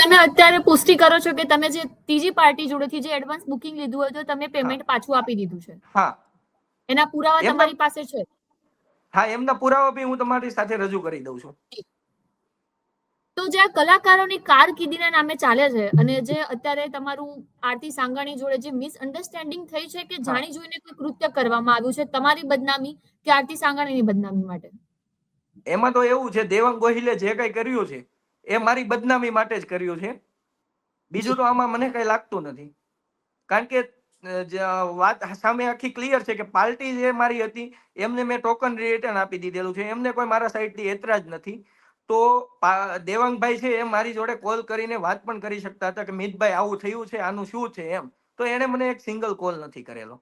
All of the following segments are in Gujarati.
તમે અત્યારે પુષ્ટિ કરો છો કે તમે જે ત્રીજી પાર્ટી જોડેથી જે એડવાન્સ બુકિંગ લીધું હોય તો તમે પેમેન્ટ પાછું આપી દીધું છે? હા. એના પુરાવા તમારી પાસે છે? હા, એમના પુરાવા બી હું તમારી સાથે રજૂ કરી દઉં છું. તો જે કલાકારોની કારકિર્દીના નામે ચાલે છે અને જે અત્યારે તમારું આરતી સાંગાણી જોડે જે મિસઅન્ડરસ્ટેન્ડિંગ થઈ છે કે જાણી જોઈને કોઈ કૃત્ય કરવામાં આવ્યું છે તમારી બદનામી કે આરતી સાંગાણીની બદનામી માટે? એમાં તો એવું છે, દેવાંગ ગોહિલે જે કઈ કર્યું છે એ મારી બદનામી માટે જ કર્યું છે. બીજું તો આમાં મને કઈ લાગતું નથી. કારણ કે વાત સામે આખી ક્લિયર છે કે પાર્ટી જે મારી હતી એમને મેં ટોકન રિટર્ન આપી દીધેલું છે. એમને કોઈ મારા સાઈડથી એતરાજ નથી. તો દેવાંગભાઈ છે એ મારી જોડે કોલ કરીને વાત પણ કરી શકતા હતા કે મિતભાઈ આવું થયું છે, આનું શું છે એમ. તો એને મને એક સિંગલ કોલ નથી કરેલો.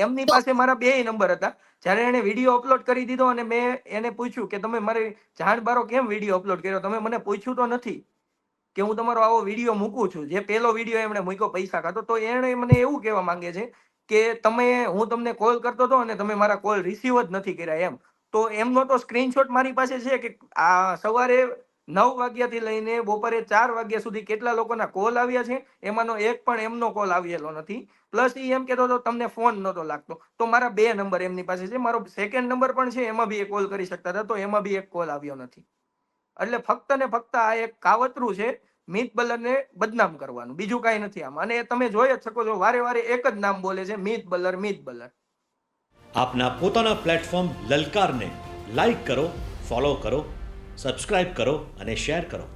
એમની પાસે મારા બે નંબર હતા. જ્યારે એને વિડીયો અપલોડ કરી દીધો અને મેં એને પૂછ્યું કે તમે મારી જાણ બારો કેમ વિડીયો અપલોડ કર્યો, તમે મને પૂછ્યું તો નથી કે હું તમારો આવો વિડીયો મૂકું છું. જે પેલો વિડીયો એમણે મૂક્યો પૈસા ખાતો, તો એને મને એવું કહેવા માંગે છે કે હું તમને કોલ કરતો હતો અને તમે મારા કોલ રિસીવ જ નથી કર્યા એમ. તો એમનો તો સ્ક્રીનશોટ મારી પાસે છે કે આ સવારે 9 વાગ્યાથી લઈને બપોરે 4 વાગ્યા સુધી કેટલા લોકોના કોલ આવ્યા છે, એમાંનો એક પણ એમનો કોલ આવેલો નથી. પ્લસ એ એમ કહેતો હતો તમને ફોન નહોતો લાગતો. તો મારા બે નંબર એમની પાસે છે. મારો સેકન્ડ નંબર પણ છે, એમાં બી એ કોલ કરી શકતા હતા, તો એમાં બી એક કોલ આવ્યો નથી. એટલે ફક્ત ને ફક્ત આ એક કાવતરું છે મીત બલરને બદનામ કરવાનું, બીજું કાંઈ નથી આમાં. અને તમે જોઈ જ શકો છો વારે વારે એક જ નામ બોલે છે, મીત બલર, મીત બલર. આપના પોતાના પ્લેટફોર્મ લલકારને લાઈક કરો, ફોલો કરો, સબસ્ક્રાઇબ કરો અને શેર કરો.